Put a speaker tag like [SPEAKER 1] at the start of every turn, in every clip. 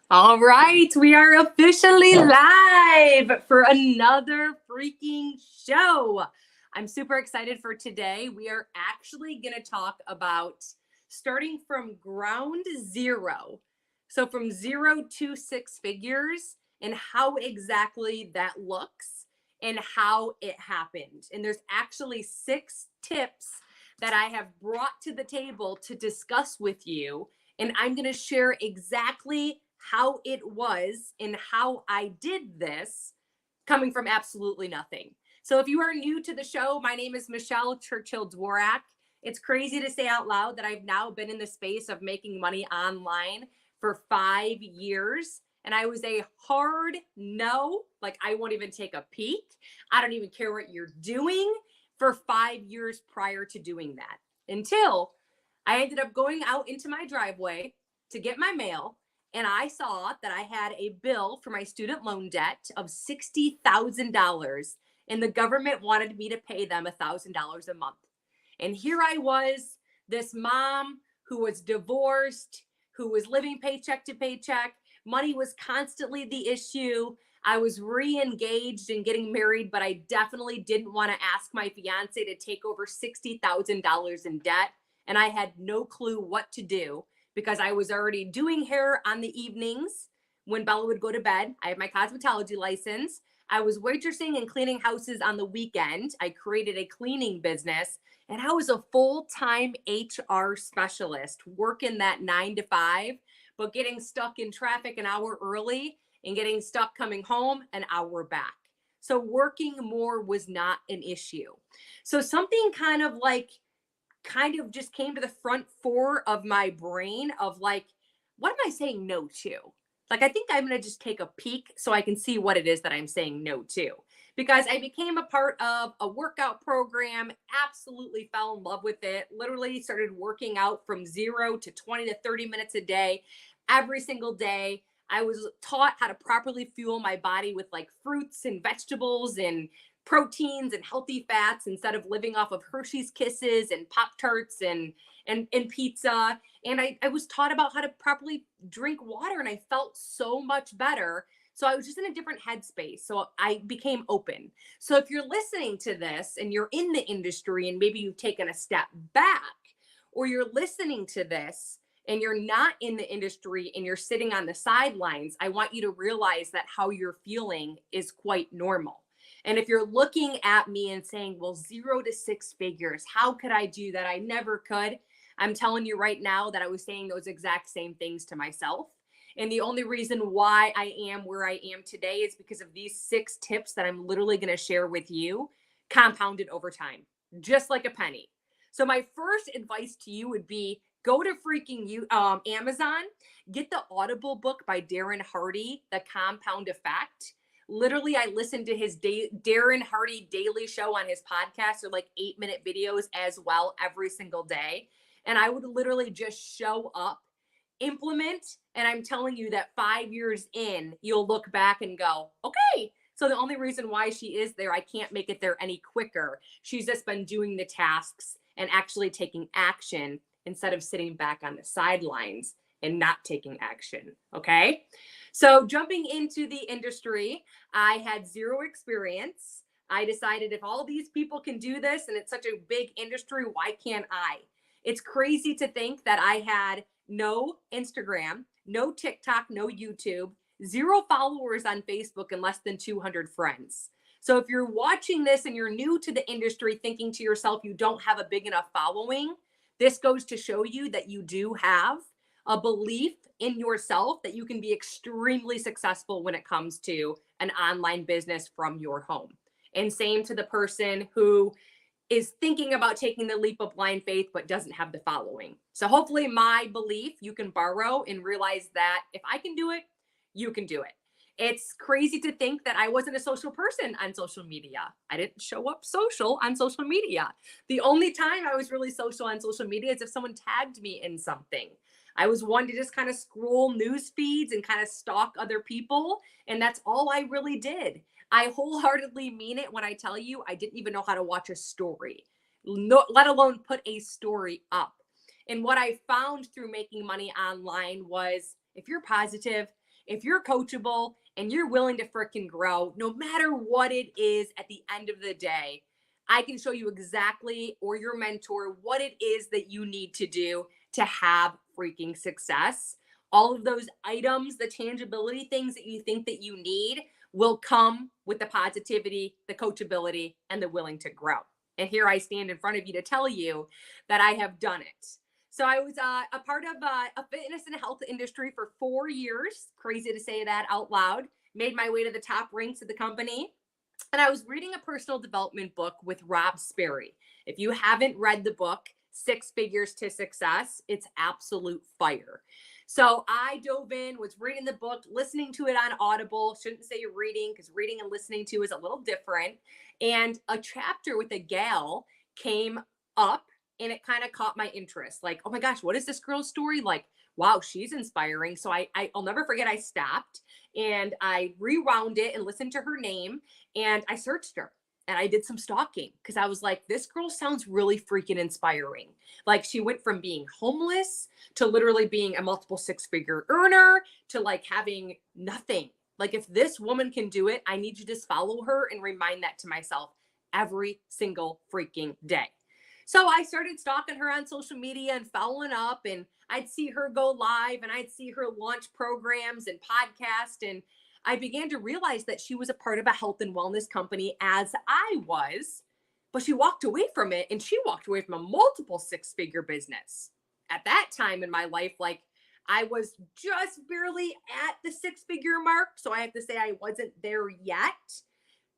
[SPEAKER 1] All right, we are officially live for another freaking show. I'm super excited for today. We are actually going to talk about starting from ground zero. So, from zero to six figures and how exactly that looks and how it happened. And there's actually 6 tips that I have brought to the table to discuss with you. And I'm going to share exactly how it was and how I did this coming from absolutely nothing. So if you are new to the show, my name is Michelle Churchill Dworak. It's crazy to say out loud that I've now been in the space of making money online for 5 years. And I was a hard no, like I won't even take a peek. I don't even care what you're doing for 5 years prior to doing that until I ended up going out into my driveway to get my mail and I saw that I had a bill for my student loan debt of $60,000 and the government wanted me to pay them $1,000 a month. And here I was, this mom who was divorced, who was living paycheck to paycheck. Money was constantly the issue. I was re-engaged and getting married, but I definitely didn't want to ask my fiance to take over $60,000 in debt. And I had no clue what to do because I was already doing hair on the evenings when Bella would go to bed. I have my cosmetology license. I was waitressing and cleaning houses on the weekend. I created a cleaning business and I was a full-time HR specialist working that 9 to 5, but getting stuck in traffic an hour early and getting stuck coming home an hour back. So working more was not an issue. So something kind of just came to the front fore of my brain of like, what am I saying no to? Like, I think I'm going to just take a peek so I can see what it is that I'm saying no to. Because I became a part of a workout program, absolutely fell in love with it, literally started working out from 0 to 20 to 30 minutes a day, every single day. I was taught how to properly fuel my body with like fruits and vegetables and proteins and healthy fats instead of living off of Hershey's Kisses and Pop Tarts and pizza. And I was taught about how to properly drink water and I felt so much better. So I was just in a different headspace. So I became open. So if you're listening to this and you're in the industry and maybe you've taken a step back, or you're listening to this and you're not in the industry and you're sitting on the sidelines, I want you to realize that how you're feeling is quite normal. And if you're looking at me and saying, well, 0 to 6 figures, how could I do that? I never could. I'm telling you right now that I was saying those exact same things to myself. And the only reason why I am where I am today is because of these 6 tips that I'm literally going to share with you, compounded over time, just like a penny. So my first advice to you would be go to freaking Amazon, get the Audible book by Darren Hardy, The Compound Effect. Literally, I listened to his Darren Hardy daily show on his podcast. They're like 8-minute videos as well every single day. And I would literally just show up, implement, and I'm telling you that 5 years in, you'll look back and go, okay. So the only reason why she is there, I can't make it there any quicker. She's just been doing the tasks and actually taking action instead of sitting back on the sidelines and not taking action. Okay. So jumping into the industry, I had zero experience. I decided if all these people can do this and it's such a big industry, why can't I? It's crazy to think that I had no Instagram, no TikTok, no YouTube, 0 followers on Facebook, and less than 200 friends. So if you're watching this and you're new to the industry thinking to yourself you don't have a big enough following, this goes to show you that you do have a belief in yourself that you can be extremely successful when it comes to an online business from your home. And same to the person who is thinking about taking the leap of blind faith but doesn't have the following. So hopefully my belief you can borrow and realize that if I can do it, you can do it. It's crazy to think that I wasn't a social person on social media. I didn't show up social on social media. The only time I was really social on social media is if someone tagged me in something. I was one to just kind of scroll news feeds and kind of stalk other people. And that's all I really did. I wholeheartedly mean it when I tell you I didn't even know how to watch a story, no, let alone put a story up. And what I found through making money online was if you're positive, if you're coachable and you're willing to freaking grow, no matter what it is at the end of the day, I can show you exactly, or your mentor, what it is that you need to do to have freaking success. All of those items, the tangibility things that you think that you need will come with the positivity, the coachability, and the willing to grow. And here I stand in front of you to tell you that I have done it. So I was a part of a fitness and health industry for 4 years. Crazy to say that out loud. Made my way to the top ranks of the company. And I was reading a personal development book with Rob Sperry. If you haven't read the book, Six Figures to Success, it's absolute fire. So I dove in, was reading the book, listening to it on Audible. Shouldn't say reading, because reading and listening to is a little different. And a chapter with a gal came up, and it kind of caught my interest. Like, oh my gosh, what is this girl's story? Like, wow, she's inspiring. So I'll never forget, I stopped and I rewound it and listened to her name, and I searched her. And I did some stalking because I was like, this girl sounds really freaking inspiring. Like, she went from being homeless to literally being a multiple six-figure earner to like having nothing. Like, if this woman can do it, I need to just follow her and remind that to myself every single freaking day. So I started stalking her on social media and following up, and I'd see her go live and I'd see her launch programs and podcasts. And I began to realize that she was a part of a health and wellness company, as I was, but she walked away from it, and she walked away from a multiple six-figure business. At that time in my life, like, I was just barely at the six-figure mark. So I have to say I wasn't there yet.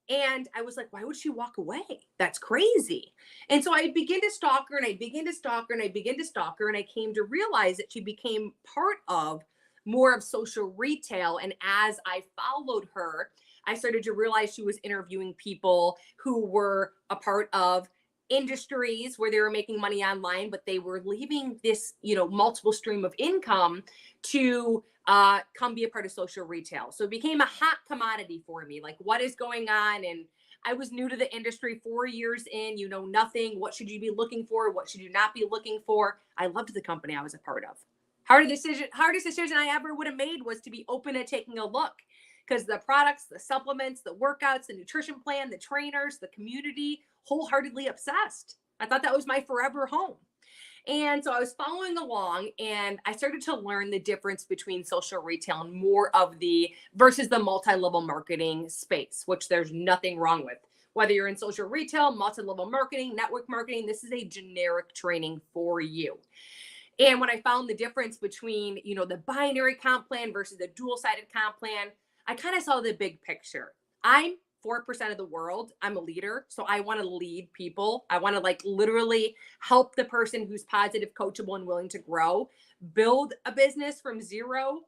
[SPEAKER 1] And I was like, why would she walk away? That's crazy. And so I began to stalk her, and I began to stalk her, and I began to stalk her. And I came to realize that she became part of more of social retail. And as I followed her, I started to realize she was interviewing people who were a part of industries where they were making money online, but they were leaving this, multiple stream of income to come be a part of social retail. So it became a hot commodity for me. Like, what is going on? And I was new to the industry, 4 years in, nothing. What should you be looking for? What should you not be looking for? I loved the company I was a part of. Hardest decision I ever would have made was to be open to taking a look, because the products, the supplements, the workouts, the nutrition plan, the trainers, the community, wholeheartedly obsessed. I thought that was my forever home. And so I was following along, and I started to learn the difference between social retail and more of the versus the multi-level marketing space, which there's nothing wrong with. Whether you're in social retail, multi-level marketing, network marketing, this is a generic training for you. And when I found the difference between, the binary comp plan versus the dual-sided comp plan, I kind of saw the big picture. I'm 4% of the world. I'm a leader. So I want to lead people. I want to literally help the person who's positive, coachable, and willing to grow, build a business from zero,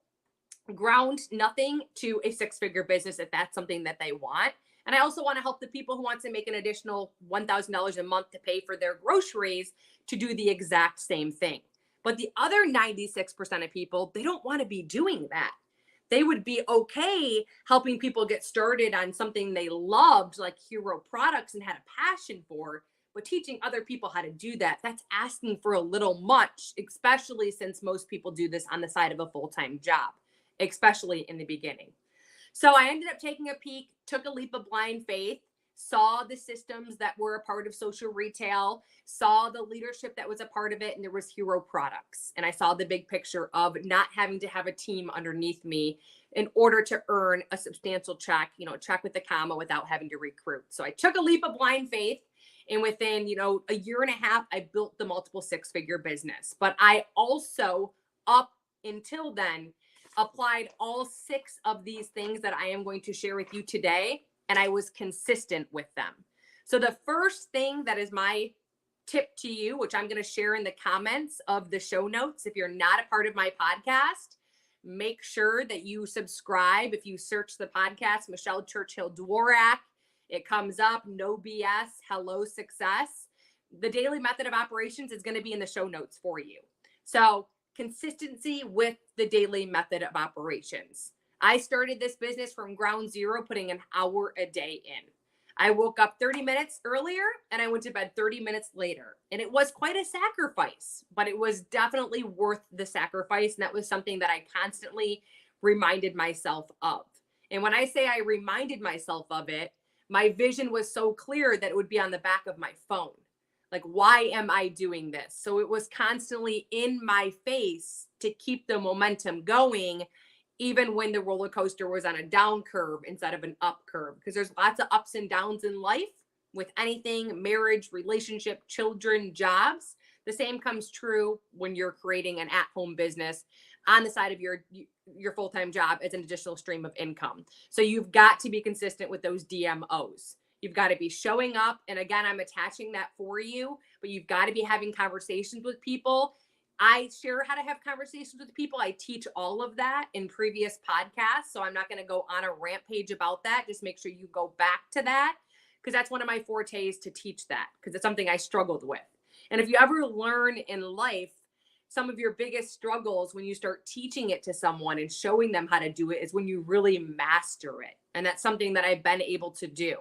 [SPEAKER 1] ground nothing to a six-figure business if that's something that they want. And I also want to help the people who want to make an additional $1,000 a month to pay for their groceries to do the exact same thing. But the other 96% of people, they don't want to be doing that. They would be okay helping people get started on something they loved, like hero products, and had a passion for, but teaching other people how to do that, that's asking for a little much, especially since most people do this on the side of a full-time job, especially in the beginning. So I ended up taking a peek, took a leap of blind faith, saw the systems that were a part of social retail, saw the leadership that was a part of it, and there was hero products. And I saw the big picture of not having to have a team underneath me in order to earn a substantial check, check with the comma, without having to recruit. So I took a leap of blind faith, and within, a year and a half, I built the multiple six-figure business. But I also, up until then, applied all 6 of these things that I am going to share with you today, and I was consistent with them. So the first thing that is my tip to you, which I'm going to share in the comments of the show notes, if you're not a part of my podcast, make sure that you subscribe. If you search the podcast, Michelle Churchill Dworak, it comes up, no BS, hello success. The daily method of operations is going to be in the show notes for you. So consistency with the daily method of operations. I started this business from ground zero, putting an hour a day in. I woke up 30 minutes earlier and I went to bed 30 minutes later. And it was quite a sacrifice, but it was definitely worth the sacrifice. And that was something that I constantly reminded myself of. And when I say I reminded myself of it, my vision was so clear that it would be on the back of my phone. Like, why am I doing this? So it was constantly in my face to keep the momentum going, even when the roller coaster was on a down curve instead of an up curve. Because there's lots of ups and downs in life with anything: marriage, relationship, children, jobs. The same comes true when you're creating an at-home business on the side of your full-time job as an additional stream of income. So you've got to be consistent with those DMOs. You've got to be showing up. And again, I'm attaching that for you, but you've got to be having conversations with people. I share how to have conversations with people. I teach all of that in previous podcasts. So I'm not going to go on a rampage about that. Just make sure you go back to that, because that's one of my fortes, to teach that, because it's something I struggled with. And if you ever learn in life, some of your biggest struggles when you start teaching it to someone and showing them how to do it is when you really master it. And that's something that I've been able to do.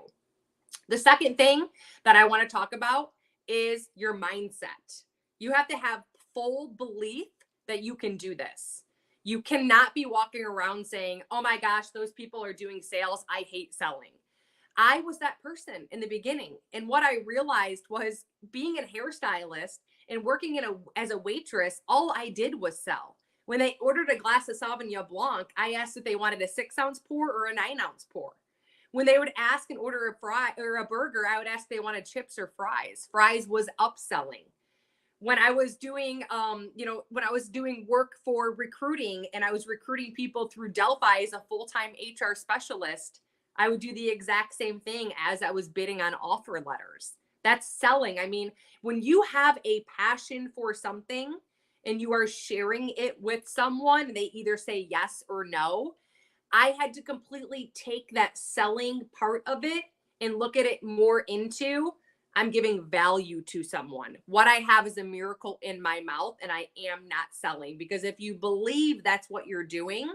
[SPEAKER 1] The second thing that I want to talk about is your mindset. You have to have full belief that you can do this. You cannot be walking around saying, oh my gosh, those people are doing sales, I hate selling. I was that person in the beginning. And what I realized was, being a hairstylist and working as a waitress, all I did was sell. When they ordered a glass of Sauvignon Blanc, I asked if they wanted a 6-ounce pour or a 9-ounce pour. When they would ask and order a fry or a burger, I would ask if they wanted chips or fries. Fries was upselling. When I was doing, when I was doing work for recruiting and I was recruiting people through Delphi as a full-time HR specialist, I would do the exact same thing as I was bidding on offer letters. That's selling. I mean, when you have a passion for something and you are sharing it with someone, they either say yes or no. I had to completely take that selling part of it and look at it more into, I'm giving value to someone. What I have is a miracle in my mouth, and I am not selling. Because if you believe that's what you're doing,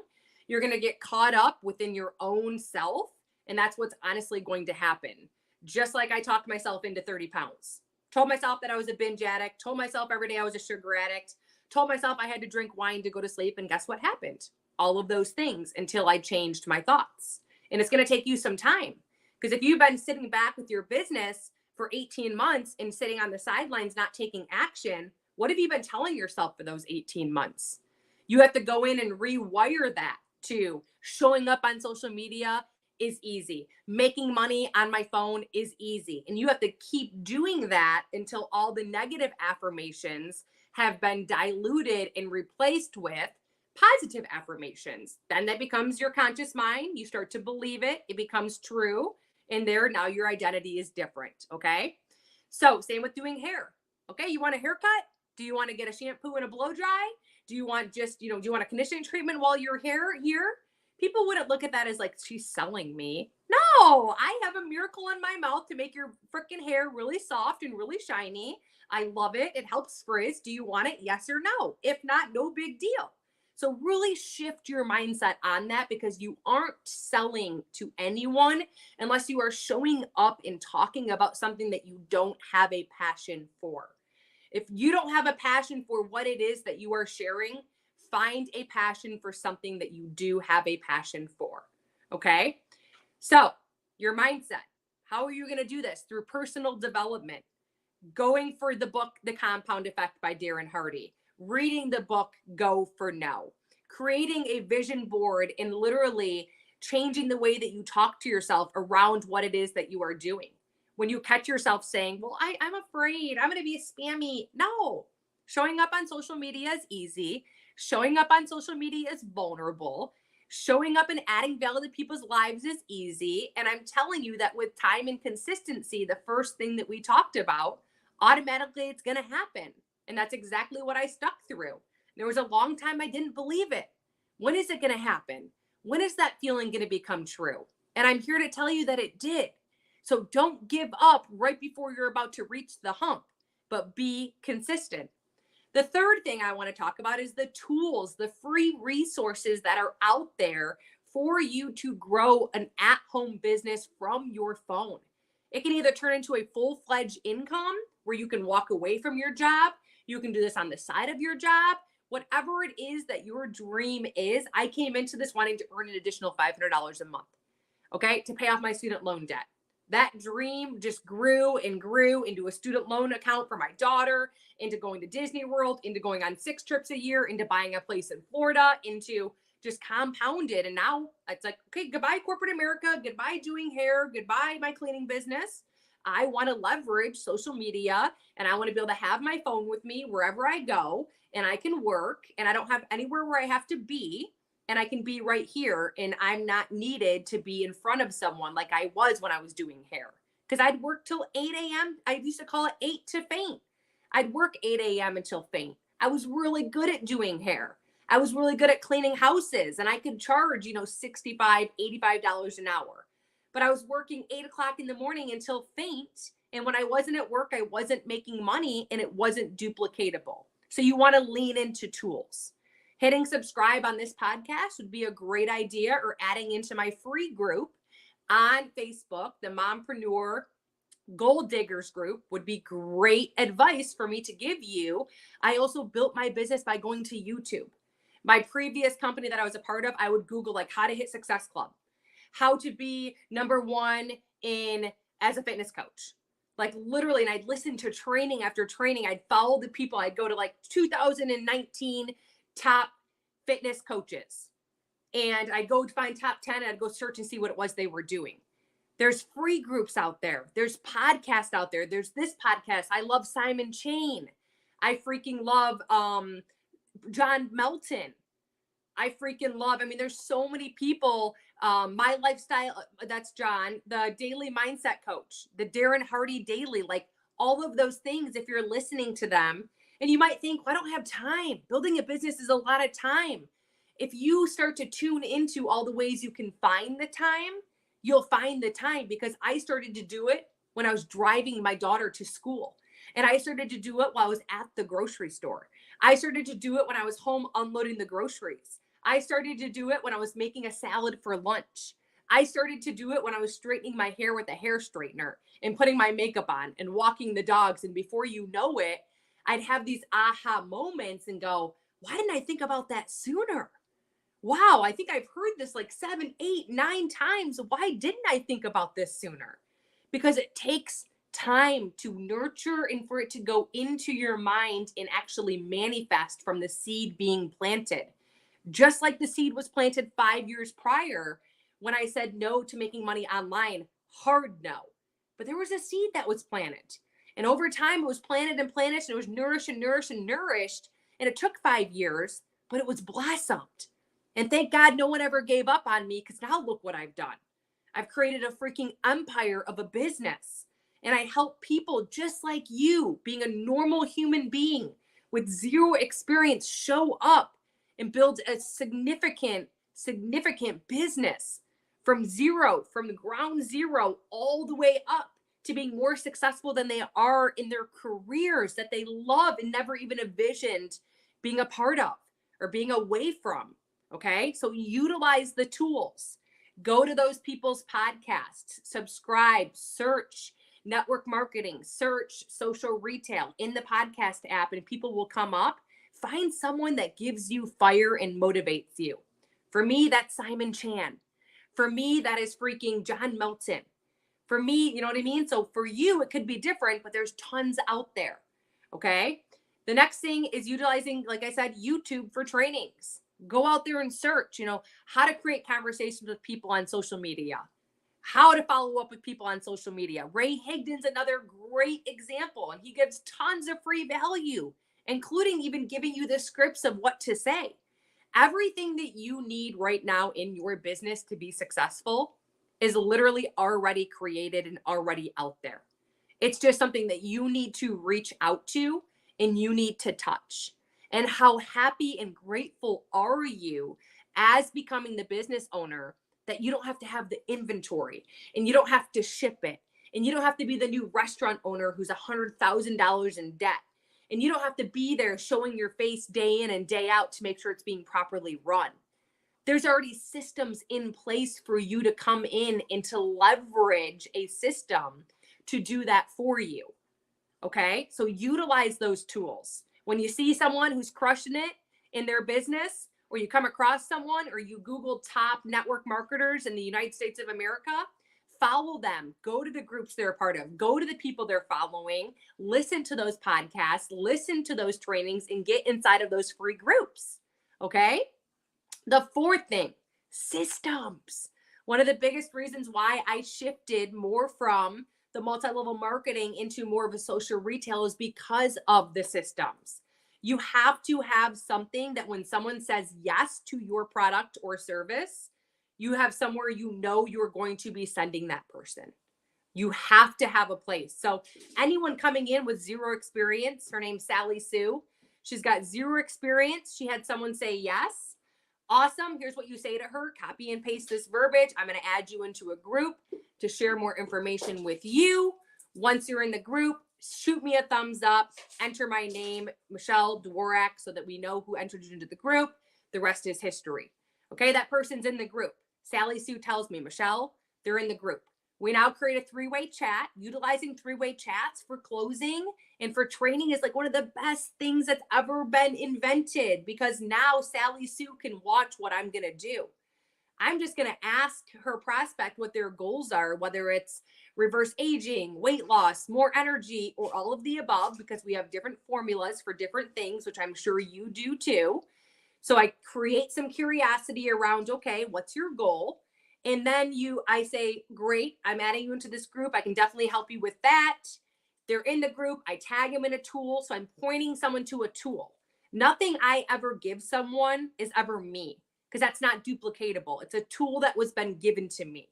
[SPEAKER 1] you're going to get caught up within your own self. And that's what's honestly going to happen. Just like I talked myself into 30 pounds. Told myself that I was a binge addict. Told myself every day I was a sugar addict. Told myself I had to drink wine to go to sleep. And guess what happened? All of those things, until I changed my thoughts. And it's going to take you some time. Because if you've been sitting back with your business for 18 months and sitting on the sidelines not taking action, what have you been telling yourself for those 18 months? You have to go in and rewire that to showing up on social media is easy. Making money on my phone is easy. And you have to keep doing that until all the negative affirmations have been diluted and replaced with positive affirmations. Then that becomes your conscious mind. You start to believe it. It becomes true. And there, now your identity is different. Okay. So same with doing hair. Okay. You want a haircut? Do you want to get a shampoo and a blow dry? Do you want do you want a conditioning treatment while you're here? People wouldn't look at that as like, she's selling me. No, I have a miracle in my mouth to make your freaking hair really soft and really shiny. I love it. It helps frizz. Do you want it? Yes or no? If not, no big deal. So really shift your mindset on that, because you aren't selling to anyone unless you are showing up and talking about something that you don't have a passion for. If you don't have a passion for what it is that you are sharing, find a passion for something that you do have a passion for. Okay. So your mindset, how are you going to do this? Through personal development, going for the book, The Compound Effect by Darren Hardy, reading the book, Go for No, creating a vision board, and literally changing the way that you talk to yourself around what it is that you are doing. When you catch yourself saying, well, I'm afraid I'm going to be spammy. No, showing up on social media is easy. Showing up on social media is vulnerable. Showing up and adding value to people's lives is easy. And I'm telling you that with time and consistency, the first thing that we talked about, automatically it's going to happen. And that's exactly what I stuck through. There was a long time I didn't believe it. When is it going to happen? When is that feeling going to become true? And I'm here to tell you that it did. So don't give up right before you're about to reach the hump, but be consistent. The third thing I want to talk about is the tools, the free resources that are out there for you to grow an at-home business from your phone. It can either turn into a full-fledged income where you can walk away from your job. You can do this on the side of your job, whatever it is that your dream is. I came into this wanting to earn an additional $500 a month, okay, to pay off my student loan debt. That dream just grew and grew into a student loan account for my daughter, into going to Disney World, into going on 6 trips a year, into buying a place in Florida, into just compounded. And now it's like, okay, goodbye corporate America, goodbye doing hair, goodbye my cleaning business. I want to leverage social media, and I want to be able to have my phone with me wherever I go, and I can work, and I don't have anywhere where I have to be, and I can be right here, and I'm not needed to be in front of someone like I was when I was doing hair. Because I'd work till 8 a.m. I used to call it 8 to faint. I'd work 8 a.m. until faint. I was really good at doing hair. I was really good at cleaning houses, and I could charge, $65, $85 an hour. But I was working 8 o'clock in the morning until faint. And when I wasn't at work, I wasn't making money, and it wasn't duplicatable. So you want to lean into tools. Hitting subscribe on this podcast would be a great idea, or adding into my free group on Facebook, the Mompreneur Gold Diggers group, would be great advice for me to give you. I also built my business by going to YouTube. My previous company that I was a part of, I would Google like how to hit Success Club, how to be number one in as a fitness coach. Like literally, and I'd listen to training after training. I'd follow the people. I'd go to like 2019 top fitness coaches, and I'd go find top 10, and I'd go search and see what it was they were doing. There's free groups out there. There's podcasts out there. There's this podcast. I love Simon Chain. I freaking love John Melton. I freaking love, there's so many people. My Lifestyle, that's John, the Daily Mindset Coach, the Darren Hardy Daily, like all of those things, if you're listening to them, and you might think, well, I don't have time. Building a business is a lot of time. If you start to tune into all the ways you can find the time, you'll find the time, because I started to do it when I was driving my daughter to school. And I started to do it while I was at the grocery store. I started to do it when I was home unloading the groceries. I started to do it when I was making a salad for lunch. I started to do it when I was straightening my hair with a hair straightener and putting my makeup on and walking the dogs. And before you know it, I'd have these aha moments and go, why didn't I think about that sooner? Wow, I think I've heard this like 7, 8, 9 times. Why didn't I think about this sooner? Because it takes time to nurture and for it to go into your mind and actually manifest from the seed being planted. Just like the seed was planted 5 years prior when I said no to making money online, hard no. But there was a seed that was planted. And over time, it was planted and planted, and it was nourished and nourished and nourished. And it took 5 years, but it was blossomed. And thank God no one ever gave up on me, because now look what I've done. I've created a freaking empire of a business. And I help people just like you, being a normal human being with zero experience, show up and build a significant business from zero, from the ground zero, all the way up to being more successful than they are in their careers that they love and never even envisioned being a part of or being away from. Okay. So utilize the tools, go to those people's podcasts, subscribe, search network marketing, search social retail in the podcast app, and people will come up. Find someone that gives you fire and motivates you. For me, that's Simon Chan. For me, that is freaking John Melton. For me, you know what I mean? So for you, it could be different, but there's tons out there. Okay. The next thing is utilizing, like I said, YouTube for trainings. Go out there and search, how to create conversations with people on social media, how to follow up with people on social media. Ray Higdon's another great example, and he gives tons of free value, including even giving you the scripts of what to say. Everything that you need right now in your business to be successful is literally already created and already out there. It's just something that you need to reach out to and you need to touch. And how happy and grateful are you as becoming the business owner that you don't have to have the inventory and you don't have to ship it and you don't have to be the new restaurant owner who's $100,000 in debt. And you don't have to be there showing your face day in and day out to make sure it's being properly run. There's already systems in place for you to come in and to leverage a system to do that for you. Okay? So utilize those tools. When you see someone who's crushing it in their business, or you come across someone, or you Google top network marketers in the United States of America, follow them, go to the groups they're a part of, go to the people they're following, listen to those podcasts, listen to those trainings, and get inside of those free groups. Okay. The fourth thing, systems. One of the biggest reasons why I shifted more from the multi-level marketing into more of a social retail is because of the systems. You have to have something that when someone says yes to your product or service, you have somewhere you know you're going to be sending that person. You have to have a place. So anyone coming in with zero experience, her name's Sally Sue. She's got zero experience. She had someone say yes. Awesome. Here's what you say to her. Copy and paste this verbiage. I'm going to add you into a group to share more information with you. Once you're in the group, shoot me a thumbs up, enter my name, Michelle Dworak, so that we know who entered you into the group. The rest is history. Okay, that person's in the group. Sally Sue tells me, Michelle, they're in the group. We now create a three-way chat. Utilizing three-way chats for closing and for training is like one of the best things that's ever been invented, because now Sally Sue can watch what I'm going to do. I'm just going to ask her prospect what their goals are, whether it's reverse aging, weight loss, more energy, or all of the above, because we have different formulas for different things, which I'm sure you do too. So I create some curiosity around, okay, what's your goal? And then I say, great, I'm adding you into this group. I can definitely help you with that. They're in the group. I tag them in a tool. So I'm pointing someone to a tool. Nothing I ever give someone is ever me, because that's not duplicatable. It's a tool that was been given to me.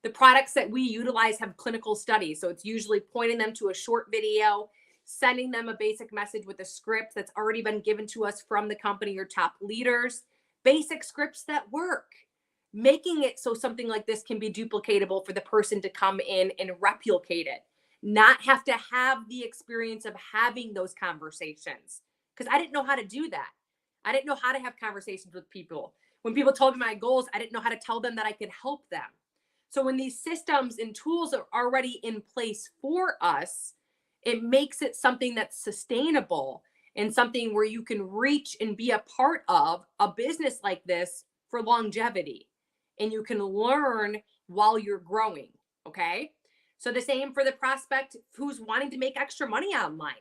[SPEAKER 1] The products that we utilize have clinical studies. So it's usually pointing them to a short video, sending them a basic message with a script that's already been given to us from the company or top leaders, basic scripts that work, making it so something like this can be duplicatable for the person to come in and replicate it, not have to have the experience of having those conversations. Because I didn't know how to do that. I didn't know how to have conversations with people. When people told me my goals, I didn't know how to tell them that I could help them. So when these systems and tools are already in place for us, it makes it something that's sustainable and something where you can reach and be a part of a business like this for longevity. And you can learn while you're growing. Okay. So the same for the prospect who's wanting to make extra money online.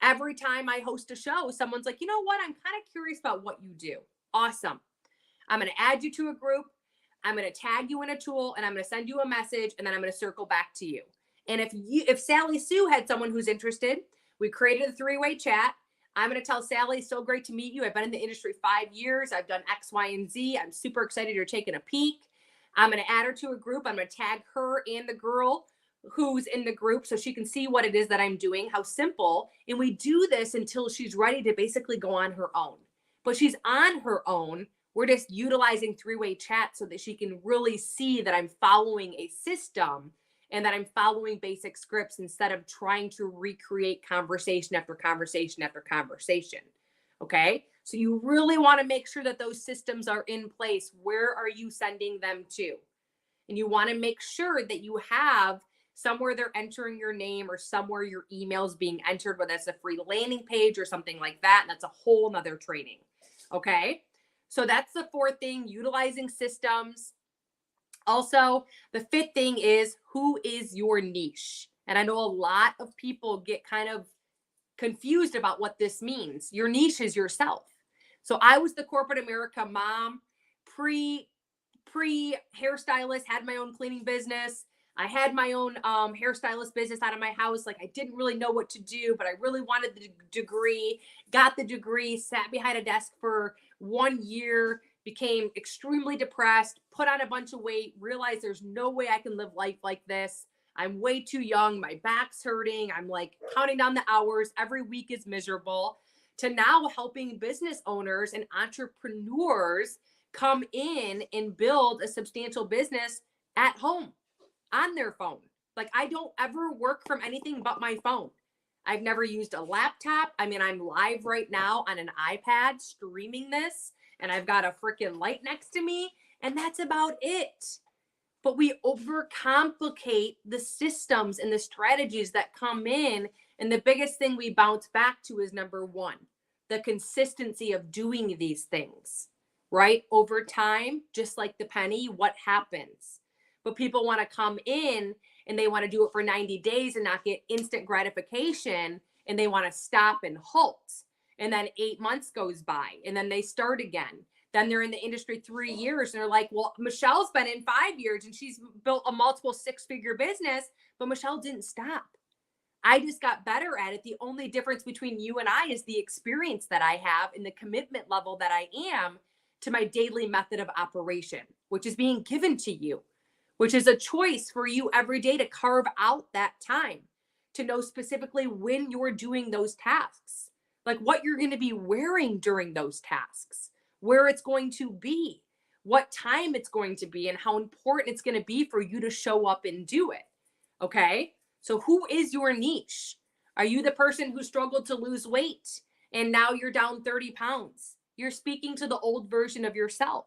[SPEAKER 1] Every time I host a show, someone's like, you know what? I'm kind of curious about what you do. Awesome. I'm going to add you to a group. I'm going to tag you in a tool, and I'm going to send you a message, and then I'm going to circle back to you. And if Sally Sue had someone who's interested, we created a three-way chat. I'm going to tell Sally, so great to meet you. I've been in the industry 5 years. I've done X, Y, and Z. I'm super excited you're taking a peek. I'm going to add her to a group. I'm going to tag her and the girl who's in the group so she can see what it is that I'm doing, how simple. And we do this until she's ready to basically go on her own. But she's on her own. We're just utilizing three-way chat so that she can really see that I'm following a system and that I'm following basic scripts instead of trying to recreate conversation after conversation after conversation. Okay. So you really want to make sure that those systems are in place. Where are you sending them to? And you want to make sure that you have somewhere they're entering your name or somewhere your email's being entered, whether it's a free landing page or something like that. And that's a whole nother training. Okay. So that's the fourth thing, utilizing systems. Also, the fifth thing is, who is your niche? And I know a lot of people get kind of confused about what this means. Your niche is yourself. So I was the corporate America mom, pre hairstylist, had my own cleaning business. I had my own hairstylist business out of my house. Like, I didn't really know what to do, but I really wanted the degree, got the degree, sat behind a desk for 1 year, became extremely depressed, put on a bunch of weight, realized there's no way I can live life like this. I'm way too young. My back's hurting. I'm like counting down the hours. Every week is miserable. To now helping business owners and entrepreneurs come in and build a substantial business at home on their phone. Like, I don't ever work from anything but my phone. I've never used a laptop. I mean, I'm live right now on an iPad streaming this, and I've got a freaking light next to me, and that's about it. But we overcomplicate the systems and the strategies that come in, and the biggest thing we bounce back to is number one, the consistency of doing these things, right? Over time, just like the penny, what happens? But people want to come in and they want to do it for 90 days and not get instant gratification, and they want to stop and halt. And then 8 months goes by and then they start again. Then they're in the industry 3 years and they're like, well, Michelle's been in 5 years and she's built a multiple 6-figure business, but Michelle didn't stop. I just got better at it. The only difference between you and I is the experience that I have and the commitment level that I am to my daily method of operation, which is being given to you, which is a choice for you every day to carve out that time, to know specifically when you're doing those tasks, like what you're going to be wearing during those tasks, where it's going to be, what time it's going to be, and how important it's going to be for you to show up and do it. Okay? So who is your niche? Are you the person who struggled to lose weight and now you're down 30 pounds? You're speaking to the old version of yourself.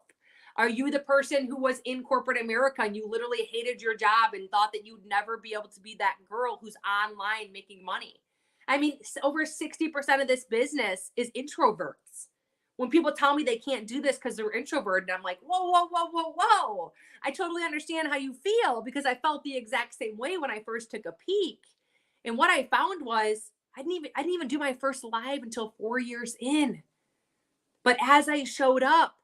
[SPEAKER 1] Are you the person who was in corporate America and you literally hated your job and thought that you'd never be able to be that girl who's online making money? I mean, over 60% of this business is introverts. When people tell me they can't do this because they're introverted, I'm like, whoa, whoa, whoa, whoa, whoa. I totally understand how you feel, because I felt the exact same way when I first took a peek. And what I found was I didn't even do my first live until 4 years in. But as I showed up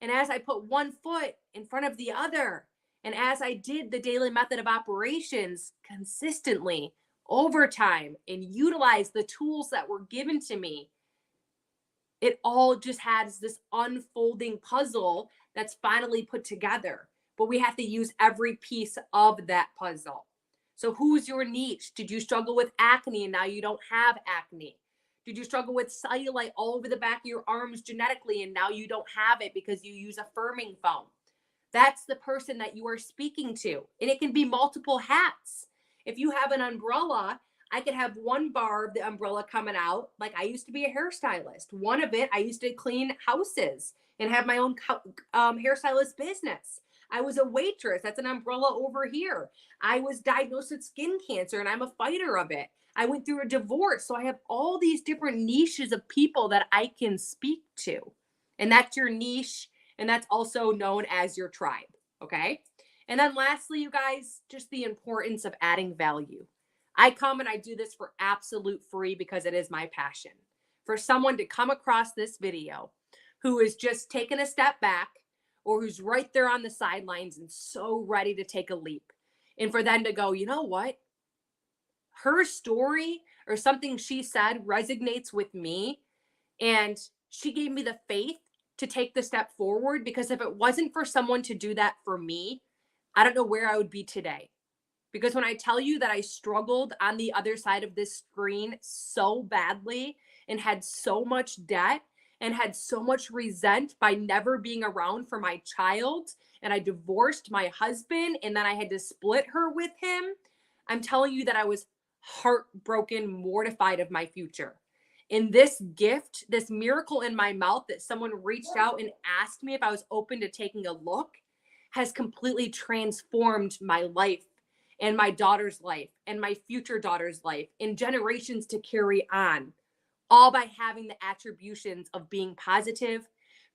[SPEAKER 1] and as I put one foot in front of the other, and as I did the daily method of operations consistently over time and utilized the tools that were given to me, it all just has this unfolding puzzle that's finally put together. But we have to use every piece of that puzzle. So who's your niche? Did you struggle with acne and now you don't have acne? Did you struggle with cellulite all over the back of your arms genetically and now you don't have it because you use a firming foam? That's the person that you are speaking to. And it can be multiple hats. If you have an umbrella, I could have one bar of the umbrella coming out. Like, I used to be a hairstylist. One of it, I used to clean houses and have my own hairstylist business. I was a waitress. That's an umbrella over here. I was diagnosed with skin cancer and I'm a fighter of it. I went through a divorce. So I have all these different niches of people that I can speak to. And that's your niche. And that's also known as your tribe. Okay. And then lastly, you guys, just the importance of adding value. I come and I do this for absolute free because it is my passion. For someone to come across this video who is just taking a step back or who's right there on the sidelines and so ready to take a leap. And for them to go, you know what? Her story or something she said resonates with me. And she gave me the faith to take the step forward, because if it wasn't for someone to do that for me, I don't know where I would be today. Because when I tell you that I struggled on the other side of this screen so badly and had so much debt and had so much resent by never being around for my child, and I divorced my husband and then I had to split her with him, I'm telling you that I was heartbroken, mortified of my future. In this gift, this miracle in my mouth that someone reached out and asked me if I was open to taking a look has completely transformed my life and my daughter's life and my future daughter's life and generations to carry on, all by having the attributions of being positive,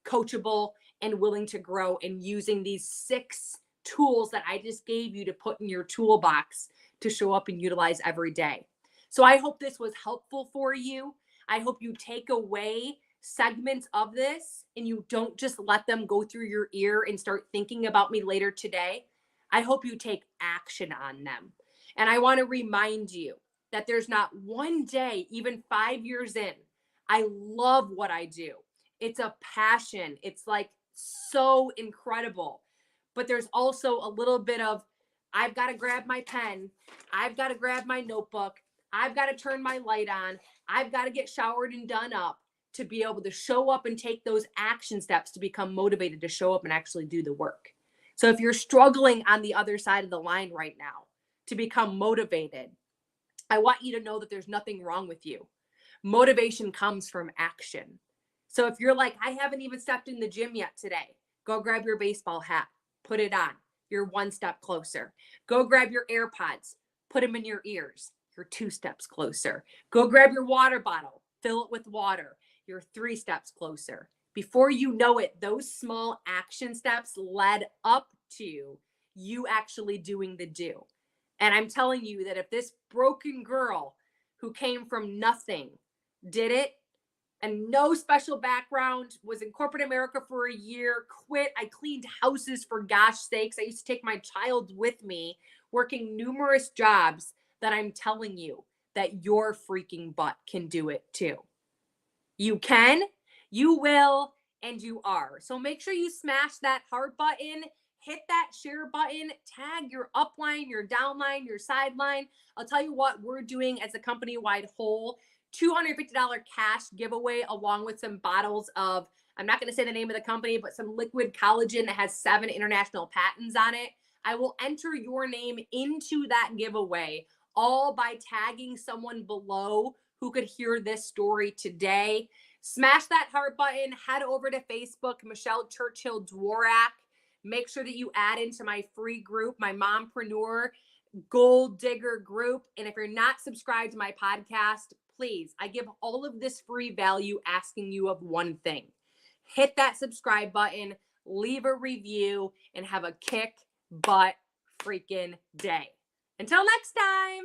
[SPEAKER 1] coachable, and willing to grow, and using these 6 tools that I just gave you to put in your toolbox to show up and utilize every day. So I hope this was helpful for you. I hope you take away segments of this and you don't just let them go through your ear and start thinking about me later today. I hope you take action on them. And I want to remind you that there's not one day, even 5 years in, I love what I do. It's a passion. It's like so incredible. But there's also a little bit of, I've got to grab my pen. I've got to grab my notebook. I've got to turn my light on. I've got to get showered and done up to be able to show up and take those action steps to become motivated to show up and actually do the work. So if you're struggling on the other side of the line right now to become motivated, I want you to know that there's nothing wrong with you. Motivation comes from action. So if you're like, I haven't even stepped in the gym yet today, go grab your baseball hat, put it on. You're 1 step closer. Go grab your AirPods, put them in your ears. You're 2 steps closer. Go grab your water bottle, fill it with water. you're 3 steps closer. Before you know it, those small action steps led up to you actually doing the do. And I'm telling you that if this broken girl who came from nothing did it, and no special background, was in corporate America for a year, quit. I cleaned houses for gosh sakes. I used to take my child with me, working numerous jobs, that I'm telling you that your freaking butt can do it too. You can, you will, and you are. So make sure you smash that heart button, hit that share button, tag your upline, your downline, your sideline. I'll tell you what we're doing as a company-wide whole. $250 cash giveaway along with some bottles of, I'm not going to say the name of the company, but some liquid collagen that has 7 international patents on it. I will enter your name into that giveaway, all by tagging someone below who could hear this story today. Smash that heart button, head over to Facebook, Michelle Churchill Dworak. Make sure that you add into my free group, my Mompreneur Gold Digger group. And if you're not subscribed to my podcast, please, I give all of this free value asking you of one thing. Hit that subscribe button, leave a review, and have a kick butt freaking day. Until next time.